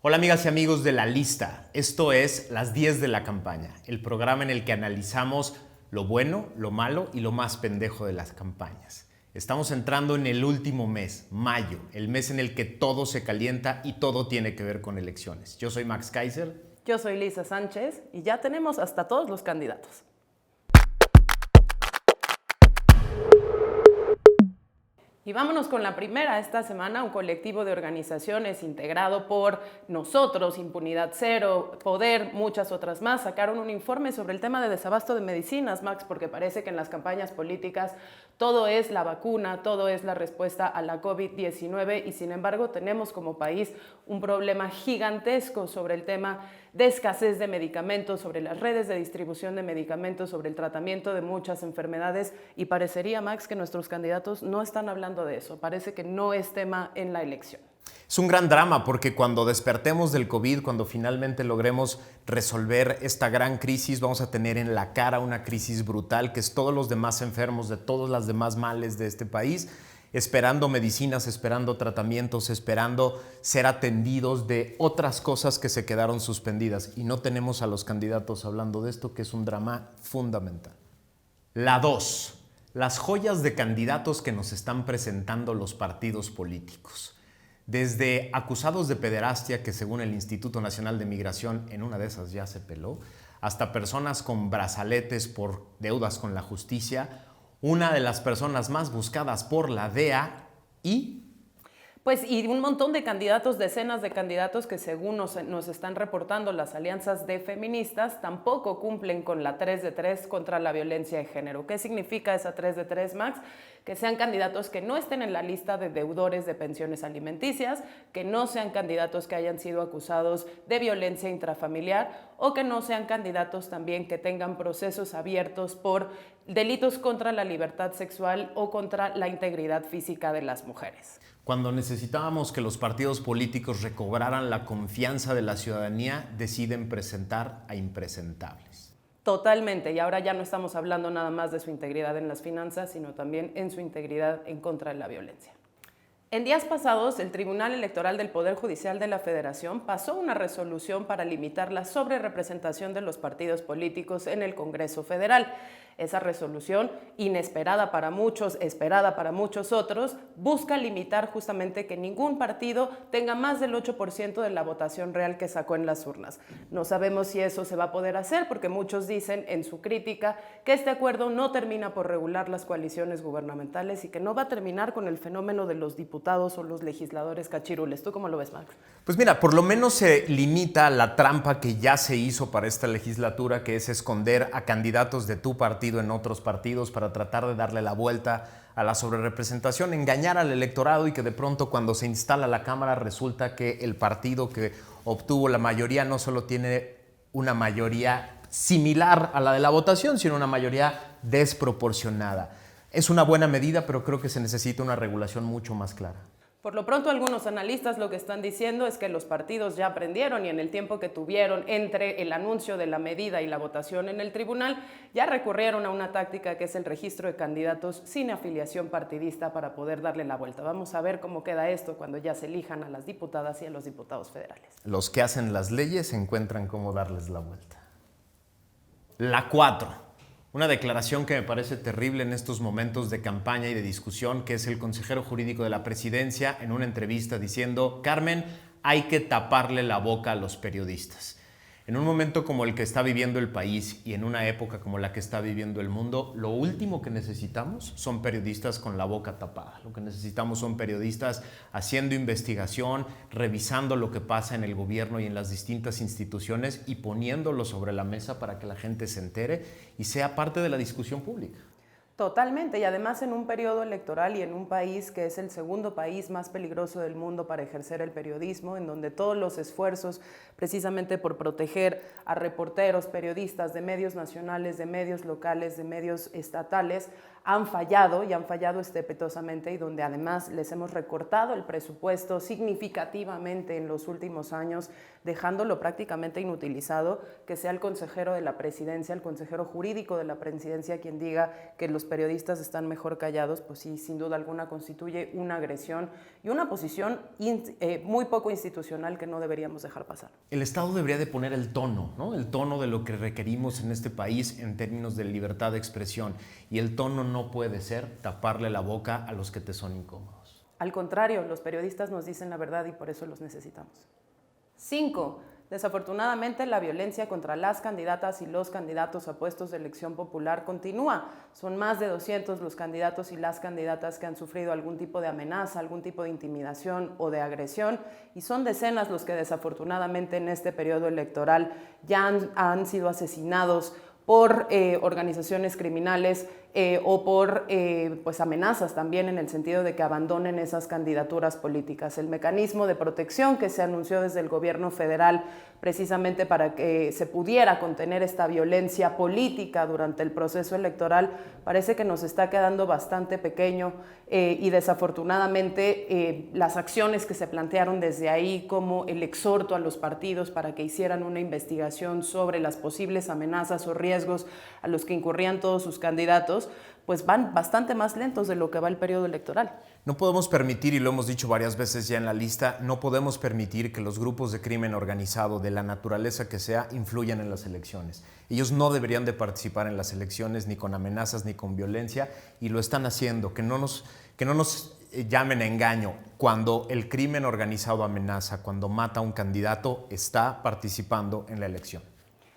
Hola amigas y amigos de La Lista, esto es Las 10 de la campaña, el programa en el que analizamos lo bueno, lo malo y lo más pendejo de las campañas. Estamos entrando en el último mes, mayo, el mes en el que todo se calienta y todo tiene que ver con elecciones. Yo soy Max Kaiser. Yo soy Lisa Sánchez y ya tenemos hasta todos los candidatos. Y vámonos con la primera esta semana, un colectivo de organizaciones integrado por nosotros, Impunidad Cero, Poder, muchas otras más, sacaron un informe sobre el tema de desabasto de medicinas, Max, porque parece que en las campañas políticas todo es la vacuna, todo es la respuesta a la COVID-19 y sin embargo tenemos como país un problema gigantesco sobre el tema de escasez de medicamentos, sobre las redes de distribución de medicamentos, sobre el tratamiento de muchas enfermedades y parecería, Max, que nuestros candidatos no están hablando de eso, parece que no es tema en la elección. Es un gran drama porque cuando despertemos del COVID, cuando finalmente logremos resolver esta gran crisis, vamos a tener en la cara una crisis brutal que es todos los demás enfermos de todos los demás males de este país, esperando medicinas, esperando tratamientos, esperando ser atendidos de otras cosas que se quedaron suspendidas. Y no tenemos a los candidatos hablando de esto, que es un drama fundamental. La 2. Las joyas de candidatos que nos están presentando los partidos políticos. Desde acusados de pederastia, que según el Instituto Nacional de Migración, en una de esas ya se peló, hasta personas con brazaletes por deudas con la justicia, una de las personas más buscadas por la DEA y un montón de candidatos, decenas de candidatos que según nos están reportando las alianzas de feministas, tampoco cumplen con la 3 de 3 contra la violencia de género. ¿Qué significa esa 3 de 3, Max? Que sean candidatos que no estén en la lista de deudores de pensiones alimenticias, que no sean candidatos que hayan sido acusados de violencia intrafamiliar o que no sean candidatos también que tengan procesos abiertos por delitos contra la libertad sexual o contra la integridad física de las mujeres. Cuando necesitábamos que los partidos políticos recobraran la confianza de la ciudadanía, deciden presentar a impresentables. Totalmente, y ahora ya no estamos hablando nada más de su integridad en las finanzas, sino también en su integridad en contra de la violencia. En días pasados, el Tribunal Electoral del Poder Judicial de la Federación pasó una resolución para limitar la sobrerepresentación de los partidos políticos en el Congreso Federal. Esa resolución, inesperada para muchos, esperada para muchos otros, busca limitar justamente que ningún partido tenga más del 8% de la votación real que sacó en las urnas. No sabemos si eso se va a poder hacer porque muchos dicen en su crítica que este acuerdo no termina por regular las coaliciones gubernamentales y que no va a terminar con el fenómeno de los diputados o los legisladores cachirules. ¿Tú cómo lo ves, Max? Pues mira, por lo menos se limita la trampa que ya se hizo para esta legislatura, que es esconder a candidatos de tu partido en otros partidos para tratar de darle la vuelta a la sobrerepresentación, engañar al electorado y que de pronto cuando se instala la Cámara resulta que el partido que obtuvo la mayoría no solo tiene una mayoría similar a la de la votación, sino una mayoría desproporcionada. Es una buena medida, pero creo que se necesita una regulación mucho más clara. Por lo pronto, algunos analistas lo que están diciendo es que los partidos ya aprendieron y en el tiempo que tuvieron entre el anuncio de la medida y la votación en el tribunal, ya recurrieron a una táctica que es el registro de candidatos sin afiliación partidista para poder darle la vuelta. Vamos a ver cómo queda esto cuando ya se elijan a las diputadas y a los diputados federales. Los que hacen las leyes encuentran cómo darles la vuelta. La 4. Una declaración que me parece terrible en estos momentos de campaña y de discusión, que es el consejero jurídico de la presidencia en una entrevista diciendo: Carmen, hay que taparle la boca a los periodistas. En un momento como el que está viviendo el país y en una época como la que está viviendo el mundo, lo último que necesitamos son periodistas con la boca tapada. Lo que necesitamos son periodistas haciendo investigación, revisando lo que pasa en el gobierno y en las distintas instituciones y poniéndolo sobre la mesa para que la gente se entere y sea parte de la discusión pública. Totalmente, y además en un periodo electoral y en un país que es el segundo país más peligroso del mundo para ejercer el periodismo, en donde todos los esfuerzos precisamente por proteger a reporteros, periodistas de medios nacionales, de medios locales, de medios estatales, han fallado y han fallado estrepitosamente y donde además les hemos recortado el presupuesto significativamente en los últimos años, dejándolo prácticamente inutilizado, que sea el consejero de la presidencia, el consejero jurídico de la presidencia quien diga que los periodistas están mejor callados, pues sí, sin duda alguna constituye una agresión y una posición muy poco institucional que no deberíamos dejar pasar. El Estado debería de poner el tono, ¿no? El tono de lo que requerimos en este país en términos de libertad de expresión, y el tono no puede ser taparle la boca a los que te son incómodos. Al contrario, los periodistas nos dicen la verdad y por eso los necesitamos. 5. Desafortunadamente, la violencia contra las candidatas y los candidatos a puestos de elección popular continúa. Son más de 200 los candidatos y las candidatas que han sufrido algún tipo de amenaza, algún tipo de intimidación o de agresión, y son decenas los que desafortunadamente en este periodo electoral ya han sido asesinados por organizaciones criminales o por pues amenazas también en el sentido de que abandonen esas candidaturas políticas. El mecanismo de protección que se anunció desde el gobierno federal precisamente para que se pudiera contener esta violencia política durante el proceso electoral parece que nos está quedando bastante pequeño y desafortunadamente las acciones que se plantearon desde ahí como el exhorto a los partidos para que hicieran una investigación sobre las posibles amenazas o riesgos a los que incurrían todos sus candidatos, pues van bastante más lentos de lo que va el periodo electoral. No podemos permitir, y lo hemos dicho varias veces ya en la lista, no podemos permitir que los grupos de crimen organizado, de la naturaleza que sea, influyan en las elecciones. Ellos no deberían de participar en las elecciones ni con amenazas ni con violencia, y lo están haciendo. Que no nos llamen a engaño. Cuando el crimen organizado amenaza, cuando mata a un candidato, está participando en la elección.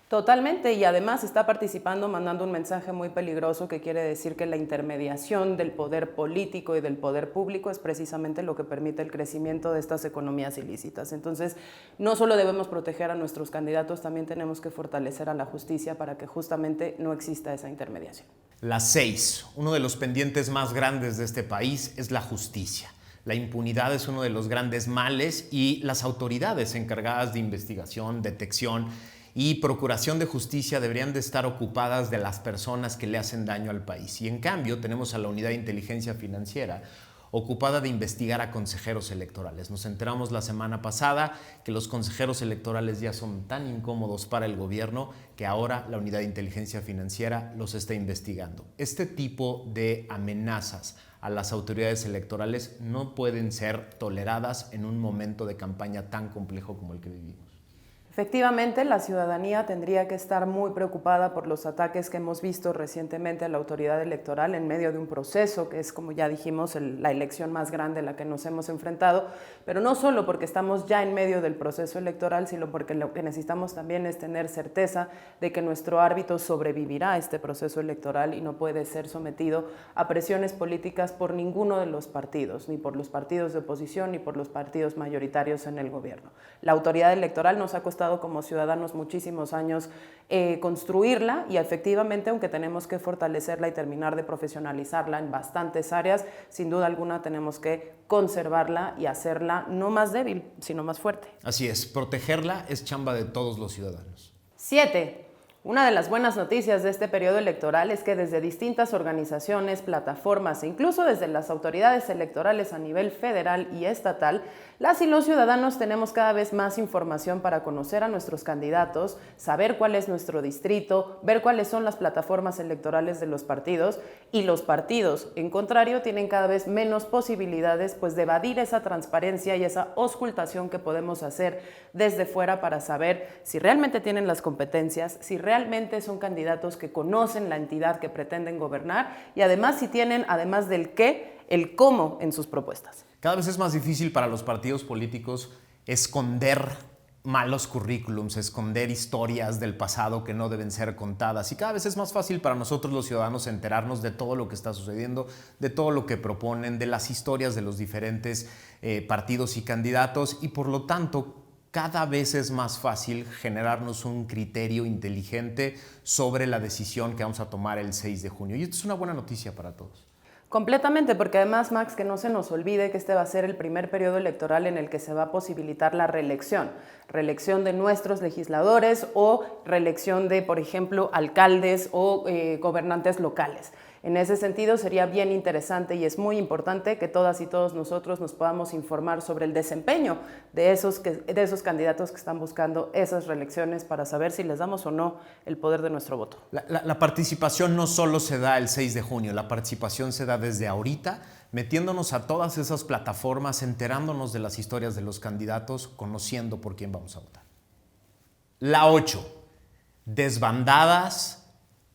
Totalmente, y además está participando mandando un mensaje muy peligroso que quiere decir que la intermediación del poder político y del poder público es precisamente lo que permite el crecimiento de estas economías ilícitas. Entonces, no solo debemos proteger a nuestros candidatos, también tenemos que fortalecer a la justicia para que justamente no exista esa intermediación. La 6. Uno de los pendientes más grandes de este país es la justicia. La impunidad es uno de los grandes males y las autoridades encargadas de investigación, detección y procuración de justicia deberían de estar ocupadas de las personas que le hacen daño al país. Y en cambio tenemos a la Unidad de Inteligencia Financiera ocupada de investigar a consejeros electorales. Nos enteramos la semana pasada que los consejeros electorales ya son tan incómodos para el gobierno que ahora la Unidad de Inteligencia Financiera los está investigando. Este tipo de amenazas a las autoridades electorales no pueden ser toleradas en un momento de campaña tan complejo como el que vivimos. Efectivamente, la ciudadanía tendría que estar muy preocupada por los ataques que hemos visto recientemente a la autoridad electoral en medio de un proceso que es, como ya dijimos, la elección más grande a la que nos hemos enfrentado, pero no solo porque estamos ya en medio del proceso electoral, sino porque lo que necesitamos también es tener certeza de que nuestro árbitro sobrevivirá a este proceso electoral y no puede ser sometido a presiones políticas por ninguno de los partidos, ni por los partidos de oposición, ni por los partidos mayoritarios en el gobierno. La autoridad electoral nos ha costado como ciudadanos muchísimos años construirla y efectivamente, aunque tenemos que fortalecerla y terminar de profesionalizarla en bastantes áreas, sin duda alguna tenemos que conservarla y hacerla no más débil, sino más fuerte. Así es, protegerla es chamba de todos los ciudadanos. 7. Una de las buenas noticias de este periodo electoral es que desde distintas organizaciones, plataformas e incluso desde las autoridades electorales a nivel federal y estatal, las y los ciudadanos tenemos cada vez más información para conocer a nuestros candidatos, saber cuál es nuestro distrito, ver cuáles son las plataformas electorales de los partidos, y los partidos, en contrario, tienen cada vez menos posibilidades pues, de evadir esa transparencia y esa auscultación que podemos hacer desde fuera para saber si realmente tienen las competencias, si realmente son candidatos que conocen la entidad que pretenden gobernar y además si tienen, además del qué, el cómo en sus propuestas. Cada vez es más difícil para los partidos políticos esconder malos currículums, esconder historias del pasado que no deben ser contadas, y cada vez es más fácil para nosotros los ciudadanos enterarnos de todo lo que está sucediendo, de todo lo que proponen, de las historias de los diferentes partidos y candidatos, y por lo tanto cada vez es más fácil generarnos un criterio inteligente sobre la decisión que vamos a tomar el 6 de junio. Y esto es una buena noticia para todos. Completamente, porque además, Max, que no se nos olvide que este va a ser el primer periodo electoral en el que se va a posibilitar la reelección de nuestros legisladores o reelección de, por ejemplo, alcaldes o gobernantes locales. En ese sentido, sería bien interesante y es muy importante que todas y todos nosotros nos podamos informar sobre el desempeño de esos candidatos que están buscando esas reelecciones para saber si les damos o no el poder de nuestro voto. La participación no solo se da el 6 de junio, la participación se da desde ahorita, metiéndonos a todas esas plataformas, enterándonos de las historias de los candidatos, conociendo por quién vamos a votar. La 8. Desbandadas,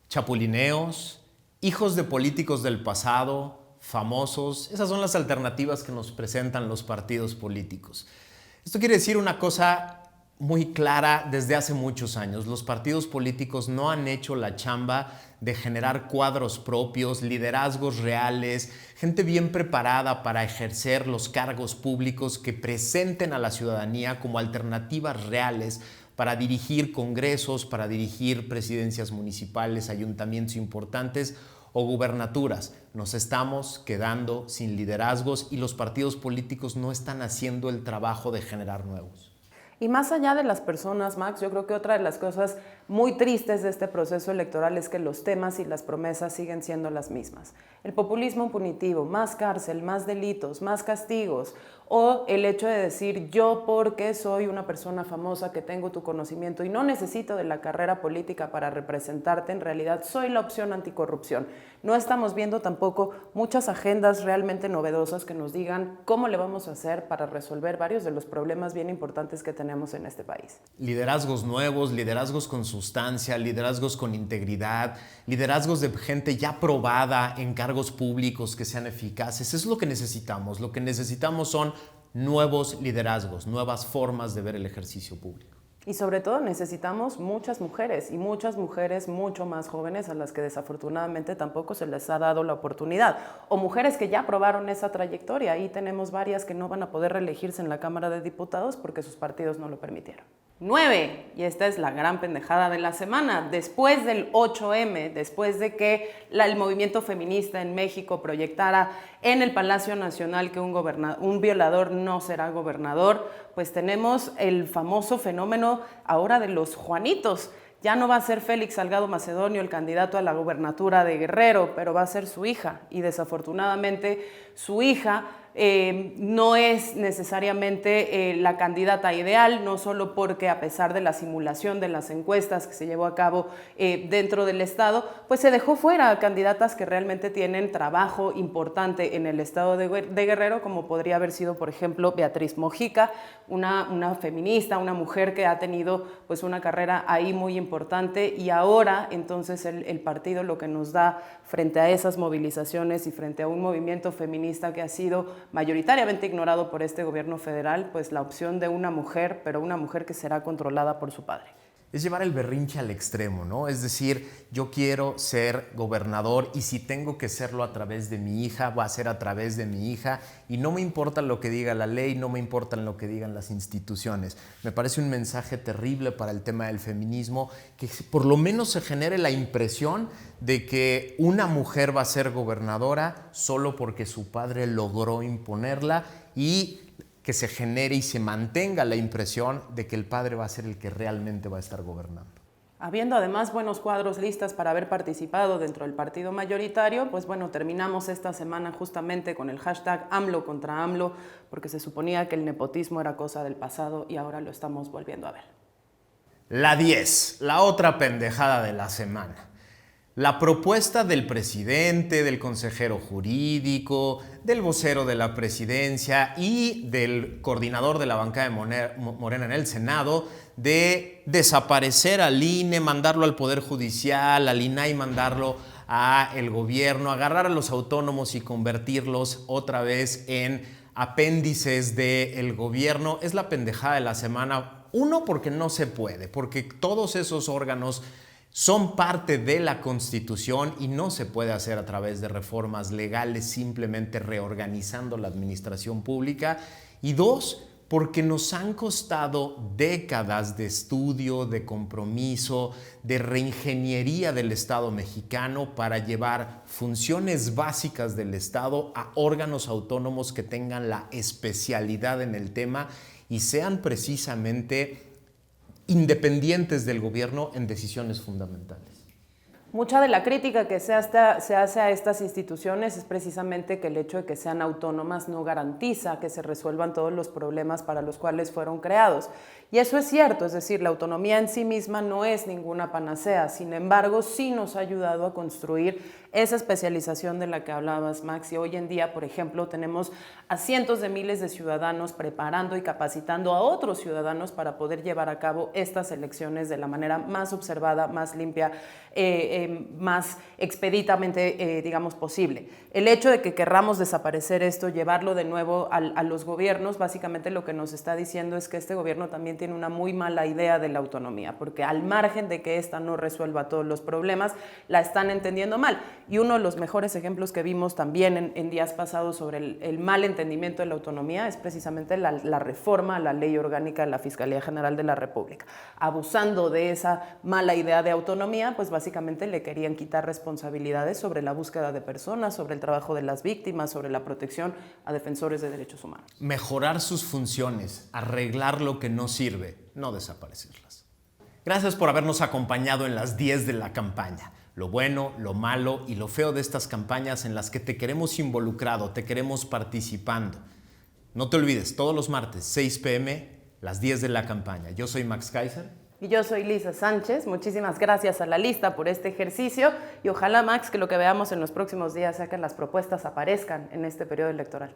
chapulineos, hijos de políticos del pasado, famosos. Esas son las alternativas que nos presentan los partidos políticos. Esto quiere decir una cosa muy clara desde hace muchos años. Los partidos políticos no han hecho la chamba de generar cuadros propios, liderazgos reales, gente bien preparada para ejercer los cargos públicos que presenten a la ciudadanía como alternativas reales para dirigir congresos, para dirigir presidencias municipales, ayuntamientos importantes o gubernaturas. Nos estamos quedando sin liderazgos y los partidos políticos no están haciendo el trabajo de generar nuevos. Y más allá de las personas, Max, yo creo que otra de las cosas muy tristes de este proceso electoral es que los temas y las promesas siguen siendo las mismas. El populismo punitivo, más cárcel, más delitos, más castigos, o el hecho de decir yo porque soy una persona famosa que tengo tu conocimiento y no necesito de la carrera política para representarte, en realidad soy la opción anticorrupción. No estamos viendo tampoco muchas agendas realmente novedosas que nos digan cómo le vamos a hacer para resolver varios de los problemas bien importantes que tenemos en este país. Liderazgos nuevos, liderazgos con sustancia, liderazgos con integridad, liderazgos de gente ya probada en cargos públicos que sean eficaces. Eso es lo que necesitamos. Lo que necesitamos son nuevos liderazgos, nuevas formas de ver el ejercicio público. Y sobre todo necesitamos muchas mujeres y muchas mujeres mucho más jóvenes a las que desafortunadamente tampoco se les ha dado la oportunidad. O mujeres que ya probaron esa trayectoria. Ahí tenemos varias que no van a poder reelegirse en la Cámara de Diputados porque sus partidos no lo permitieron. 9, y esta es la gran pendejada de la semana, después del 8M, después de que el movimiento feminista en México proyectara en el Palacio Nacional que un violador no será gobernador, pues tenemos el famoso fenómeno ahora de los Juanitos. Ya no va a ser Félix Salgado Macedonio el candidato a la gobernatura de Guerrero, pero va a ser su hija, y desafortunadamente su hija no es necesariamente la candidata ideal, no solo porque a pesar de la simulación de las encuestas que se llevó a cabo dentro del estado, pues se dejó fuera a candidatas que realmente tienen trabajo importante en el estado de Guerrero, como podría haber sido, por ejemplo, Beatriz Mojica, una feminista, una mujer que ha tenido pues una carrera ahí muy importante, y ahora entonces el partido lo que nos da frente a esas movilizaciones y frente a un movimiento feminista que ha sido mayoritariamente ignorado por este gobierno federal, pues la opción de una mujer, pero una mujer que será controlada por su padre. Es llevar el berrinche al extremo, ¿no? Es decir, yo quiero ser gobernador y si tengo que serlo a través de mi hija, va a ser a través de mi hija y no me importa lo que diga la ley, no me importa lo que digan las instituciones. Me parece un mensaje terrible para el tema del feminismo, que por lo menos se genere la impresión de que una mujer va a ser gobernadora solo porque su padre logró imponerla y que se genere y se mantenga la impresión de que el padre va a ser el que realmente va a estar gobernando. Habiendo además buenos cuadros listas para haber participado dentro del partido mayoritario, pues bueno, terminamos esta semana justamente con el hashtag AMLO contra AMLO, porque se suponía que el nepotismo era cosa del pasado y ahora lo estamos volviendo a ver. La 10, la otra pendejada de la semana. La propuesta del presidente, del consejero jurídico, del vocero de la presidencia y del coordinador de la bancada de Morena en el Senado de desaparecer al INE, mandarlo al Poder Judicial, al INAI mandarlo al gobierno, agarrar a los autónomos y convertirlos otra vez en apéndices del gobierno, es la pendejada de la semana. Uno, porque no se puede, porque todos esos órganos son parte de la Constitución y no se puede hacer a través de reformas legales simplemente reorganizando la administración pública. Y dos, porque nos han costado décadas de estudio, de compromiso, de reingeniería del Estado mexicano para llevar funciones básicas del Estado a órganos autónomos que tengan la especialidad en el tema y sean precisamente independientes del gobierno en decisiones fundamentales. Mucha de la crítica que se hace a estas instituciones es precisamente que el hecho de que sean autónomas no garantiza que se resuelvan todos los problemas para los cuales fueron creados. Y eso es cierto, es decir, la autonomía en sí misma no es ninguna panacea, sin embargo, sí nos ha ayudado a construir esa especialización de la que hablabas, Max, y hoy en día, por ejemplo, tenemos a cientos de miles de ciudadanos preparando y capacitando a otros ciudadanos para poder llevar a cabo estas elecciones de la manera más observada, más limpia, más expeditamente, digamos, posible. El hecho de que querramos desaparecer esto, llevarlo de nuevo a los gobiernos, básicamente lo que nos está diciendo es que este gobierno también tiene una muy mala idea de la autonomía, porque al margen de que esta no resuelva todos los problemas, la están entendiendo mal. Y uno de los mejores ejemplos que vimos también en días pasados sobre el mal entendimiento de la autonomía es precisamente la reforma a la Ley Orgánica de la Fiscalía General de la República. Abusando de esa mala idea de autonomía, pues básicamente le querían quitar responsabilidades sobre la búsqueda de personas, sobre el trabajo de las víctimas, sobre la protección a defensores de derechos humanos. Mejorar sus funciones, arreglar lo que no sirve, no desaparecerlas. Gracias por habernos acompañado en las 10 de la campaña. Lo bueno, lo malo y lo feo de estas campañas en las que te queremos involucrado, te queremos participando. No te olvides, todos los martes, 6 p.m., las 10 de la campaña. Yo soy Max Kaiser. Y yo soy Lisa Sánchez. Muchísimas gracias a La Lista por este ejercicio y ojalá, Max, que lo que veamos en los próximos días sea que las propuestas aparezcan en este periodo electoral.